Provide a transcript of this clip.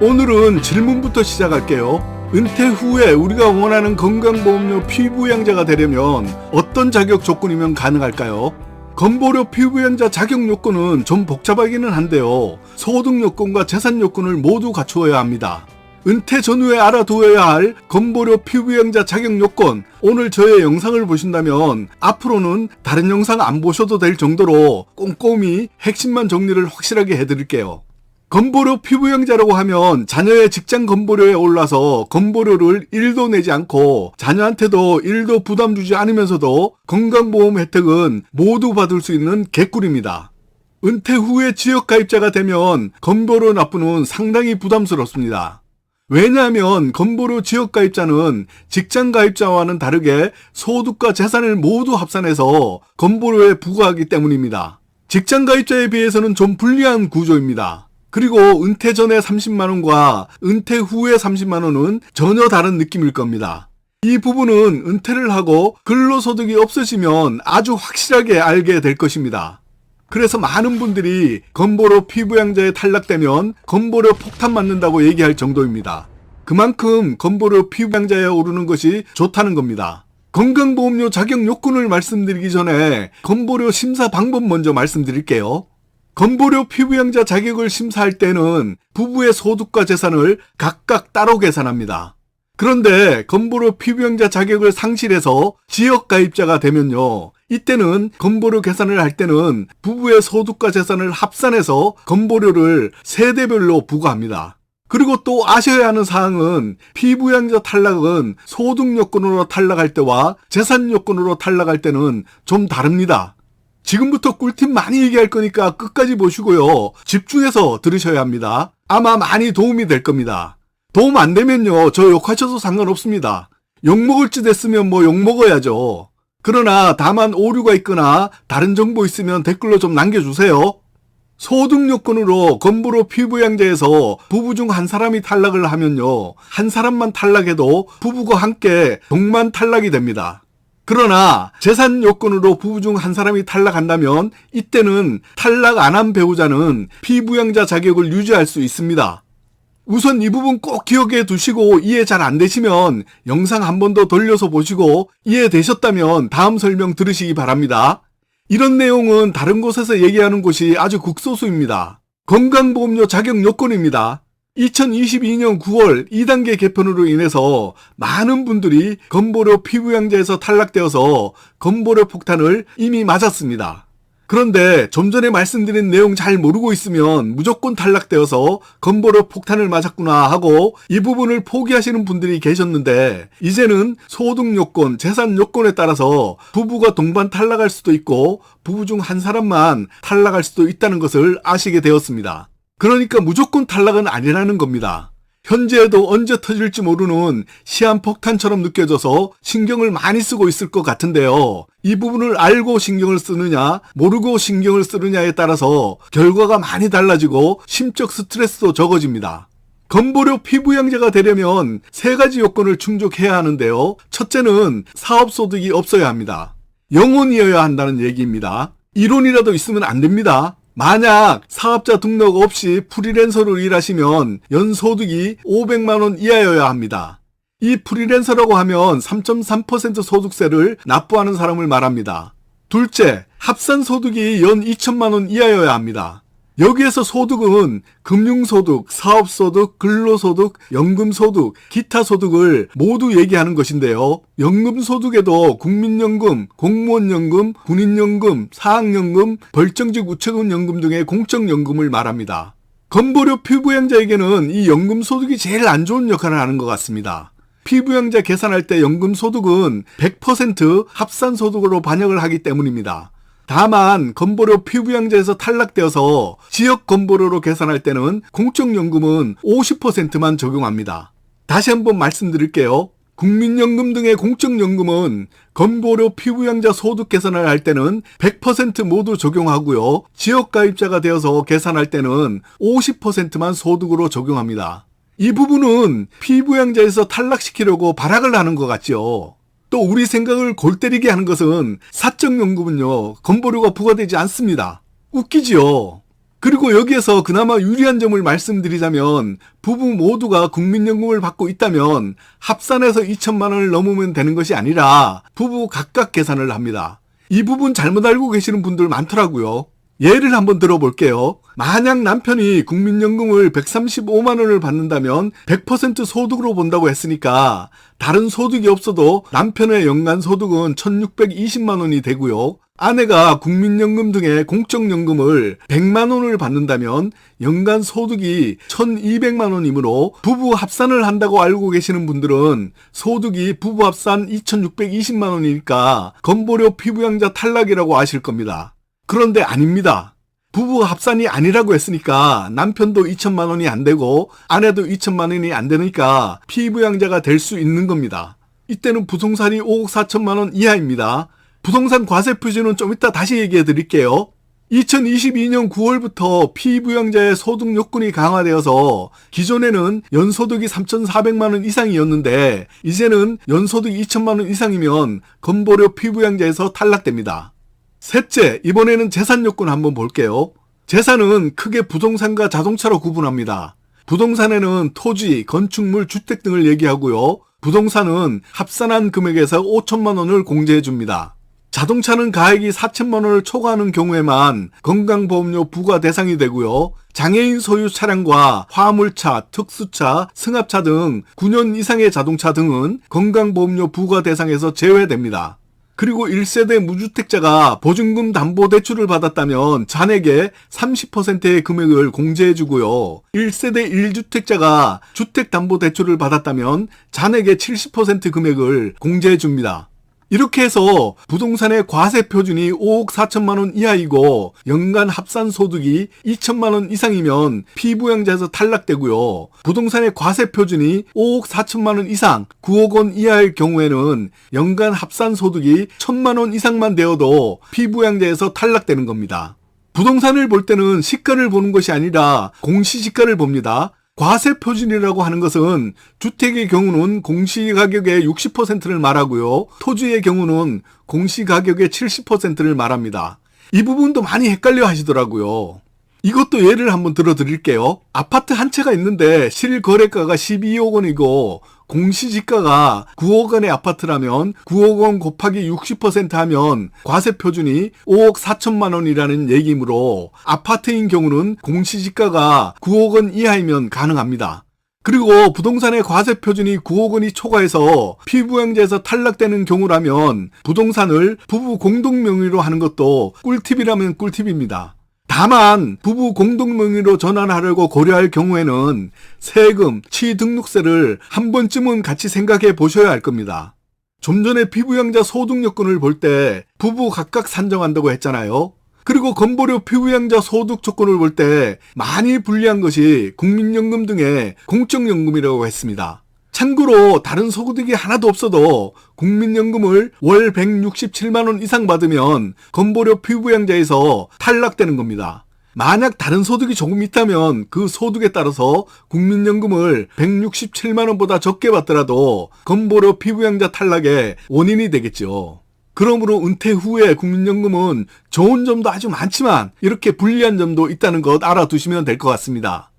오늘은 질문부터 시작할게요. 은퇴 후에 우리가 원하는 건강보험료 피부양자가 되려면 어떤 자격 조건이면 가능할까요? 건보료 피부양자 자격 요건은 좀 복잡하기는 한데요. 소득 요건과 재산 요건을 모두 갖추어야 합니다. 은퇴 전후에 알아두어야 할 건보료 피부양자 자격 요건, 오늘 저의 영상을 보신다면 앞으로는 다른 영상 안 보셔도 될 정도로 꼼꼼히 핵심만 정리를 확실하게 해드릴게요. 건보료 피부양자라고 하면 자녀의 직장 건보료에 올라서 건보료를 1도 내지 않고 자녀한테도 1도 부담 주지 않으면서도 건강보험 혜택은 모두 받을 수 있는 개꿀입니다. 은퇴 후에 지역가입자가 되면 건보료 납부는 상당히 부담스럽습니다. 왜냐하면 건보료 지역가입자는 직장가입자와는 다르게 소득과 재산을 모두 합산해서 건보료에 부과하기 때문입니다. 직장가입자에 비해서는 좀 불리한 구조입니다. 그리고 은퇴 전에 30만원과 은퇴 후에 30만원은 전혀 다른 느낌일 겁니다. 이 부분은 은퇴를 하고 근로소득이 없으시면 아주 확실하게 알게 될 것입니다. 그래서 많은 분들이 건보료 피부양자에 탈락되면 건보료 폭탄 맞는다고 얘기할 정도입니다. 그만큼 건보료 피부양자에 오르는 것이 좋다는 겁니다. 건강보험료 자격 요건을 말씀드리기 전에 건보료 심사 방법 먼저 말씀드릴게요. 건보료 피부양자 자격을 심사할 때는 부부의 소득과 재산을 각각 따로 계산합니다. 그런데 건보료 피부양자 자격을 상실해서 지역가입자가 되면요, 이때는 건보료 계산을 할 때는 부부의 소득과 재산을 합산해서 건보료를 세대별로 부과합니다. 그리고 또 아셔야 하는 사항은 피부양자 탈락은 소득 요건으로 탈락할 때와 재산 요건으로 탈락할 때는 좀 다릅니다. 지금부터 꿀팁 많이 얘기할 거니까 끝까지 보시고요. 집중해서 들으셔야 합니다. 아마 많이 도움이 될 겁니다. 도움 안 되면요, 저 욕하셔도 상관없습니다. 욕먹을 짓 했으면 뭐 욕먹어야죠. 그러나 다만 오류가 있거나 다른 정보 있으면 댓글로 좀 남겨주세요. 소득 요건으로 건보료 피부양자에서 부부 중 한 사람이 탈락을 하면요, 한 사람만 탈락해도 부부가 함께 동반 탈락이 됩니다. 그러나 재산 요건으로 부부 중 한 사람이 탈락한다면 이때는 탈락 안 한 배우자는 피부양자 자격을 유지할 수 있습니다. 우선 이 부분 꼭 기억해 두시고 이해 잘 안 되시면 영상 한 번 더 돌려서 보시고 이해되셨다면 다음 설명 들으시기 바랍니다. 이런 내용은 다른 곳에서 얘기하는 곳이 아주 극소수입니다. 건강보험료 자격 요건입니다. 2022년 9월 2단계 개편으로 인해서 많은 분들이 건보료 피부양자에서 탈락되어서 건보료 폭탄을 이미 맞았습니다. 그런데 좀 전에 말씀드린 내용 잘 모르고 있으면 무조건 탈락되어서 건보료 폭탄을 맞았구나 하고 이 부분을 포기하시는 분들이 계셨는데, 이제는 소득 요건, 재산 요건에 따라서 부부가 동반 탈락할 수도 있고 부부 중 한 사람만 탈락할 수도 있다는 것을 아시게 되었습니다. 그러니까 무조건 탈락은 아니라는 겁니다. 현재에도 언제 터질지 모르는 시한폭탄처럼 느껴져서 신경을 많이 쓰고 있을 것 같은데요. 이 부분을 알고 신경을 쓰느냐, 모르고 신경을 쓰느냐에 따라서 결과가 많이 달라지고 심적 스트레스도 적어집니다. 건보료 피부양자가 되려면 3가지 요건을 충족해야 하는데요. 첫째는 사업소득이 없어야 합니다. 영혼이어야 한다는 얘기입니다. 이론이라도 있으면 안 됩니다. 만약 사업자 등록 없이 프리랜서로 일하시면 연소득이 500만원 이하여야 합니다. 이 프리랜서라고 하면 3.3% 소득세를 납부하는 사람을 말합니다. 둘째, 합산소득이 연 2천만원 이하여야 합니다. 여기에서 소득은 금융소득, 사업소득, 근로소득, 연금소득, 기타 소득을 모두 얘기하는 것인데요. 연금소득에도 국민연금, 공무원연금, 군인연금, 사학연금, 벌정직 우체국연금 등의 공적연금을 말합니다. 건보료 피부양자에게는 이 연금소득이 제일 안 좋은 역할을 하는 것 같습니다. 피부양자 계산할 때 연금소득은 100% 합산소득으로 반영을 하기 때문입니다. 다만 건보료 피부양자에서 탈락되어서 지역 건보료로 계산할 때는 공적연금은 50%만 적용합니다. 다시 한번 말씀드릴게요. 국민연금 등의 공적연금은 건보료 피부양자 소득 계산을 할 때는 100% 모두 적용하고요. 지역가입자가 되어서 계산할 때는 50%만 소득으로 적용합니다. 이 부분은 피부양자에서 탈락시키려고 발악을 하는 것 같죠. 또 우리 생각을 골 때리게 하는 것은 사적연금은요, 건보료가 부과되지 않습니다. 웃기지요. 그리고 여기에서 그나마 유리한 점을 말씀드리자면 부부 모두가 국민연금을 받고 있다면 합산해서 2천만 원을 넘으면 되는 것이 아니라 부부 각각 계산을 합니다. 이 부분 잘못 알고 계시는 분들 많더라고요. 예를 한번 들어볼게요. 만약 남편이 국민연금을 135만 원을 받는다면 100% 소득으로 본다고 했으니까 다른 소득이 없어도 남편의 연간 소득은 1620만 원이 되고요. 아내가 국민연금 등의 공적연금을 100만 원을 받는다면 연간 소득이 1200만 원이므로 부부 합산을 한다고 알고 계시는 분들은 소득이 부부 합산 2620만 원이니까 건보료 피부양자 탈락이라고 아실 겁니다. 그런데 아닙니다. 부부 합산이 아니라고 했으니까 남편도 2천만 원이 안 되고 아내도 2천만 원이 안 되니까 피부양자가 될 수 있는 겁니다. 이때는 부동산이 5억 4천만 원 이하입니다. 부동산 과세 표준은 좀 이따 다시 얘기해 드릴게요. 2022년 9월부터 피부양자의 소득 요건이 강화되어서 기존에는 연소득이 3,400만 원 이상이었는데 이제는 연소득이 2천만 원 이상이면 건보료 피부양자에서 탈락됩니다. 셋째, 이번에는 재산 요건 한번 볼게요. 재산은 크게 부동산과 자동차로 구분합니다. 부동산에는 토지, 건축물, 주택 등을 얘기하고요. 부동산은 합산한 금액에서 5천만 원을 공제해 줍니다. 자동차는 가액이 4천만 원을 초과하는 경우에만 건강보험료 부과 대상이 되고요. 장애인 소유 차량과 화물차, 특수차, 승합차 등 9년 이상의 자동차 등은 건강보험료 부과 대상에서 제외됩니다. 그리고 1세대 무주택자가 보증금 담보대출을 받았다면 잔액의 30%의 금액을 공제해주고요. 1세대 1주택자가 주택담보대출을 받았다면 잔액의 70% 금액을 공제해줍니다. 이렇게 해서 부동산의 과세 표준이 5억 4천만 원 이하이고 연간 합산 소득이 2천만 원 이상이면 피부양자에서 탈락되고요. 부동산의 과세 표준이 5억 4천만 원 이상, 9억 원 이하일 경우에는 연간 합산 소득이 1천만 원 이상만 되어도 피부양자에서 탈락되는 겁니다. 부동산을 볼 때는 시가를 보는 것이 아니라 공시지가를 봅니다. 과세 표준이라고 하는 것은 주택의 경우는 공시가격의 60%를 말하고요. 토지의 경우는 공시가격의 70%를 말합니다. 이 부분도 많이 헷갈려 하시더라고요. 이것도 예를 한번 들어드릴게요. 아파트 한 채가 있는데 실거래가가 12억 원이고 공시지가가 9억 원의 아파트라면 9억 원 곱하기 60% 하면 과세 표준이 5억 4천만 원이라는 얘기이므로 아파트인 경우는 공시지가가 9억 원 이하이면 가능합니다. 그리고 부동산의 과세 표준이 9억 원이 초과해서 피부양자에서 탈락되는 경우라면 부동산을 부부 공동 명의로 하는 것도 꿀팁이라면 꿀팁입니다. 다만 부부 공동명의로 전환하려고 고려할 경우에는 세금, 취등록세를 한 번쯤은 같이 생각해 보셔야 할 겁니다. 좀 전에 피부양자 소득 요건을 볼 때 부부 각각 산정한다고 했잖아요. 그리고 건보료 피부양자 소득 조건을 볼 때 많이 불리한 것이 국민연금 등의 공적연금이라고 했습니다. 참고로 다른 소득이 하나도 없어도 국민연금을 월 167만 원 이상 받으면 건보료 피부양자에서 탈락되는 겁니다. 만약 다른 소득이 조금 있다면 그 소득에 따라서 국민연금을 167만 원보다 적게 받더라도 건보료 피부양자 탈락의 원인이 되겠죠. 그러므로 은퇴 후에 국민연금은 좋은 점도 아주 많지만 이렇게 불리한 점도 있다는 것 알아두시면 될 것 같습니다.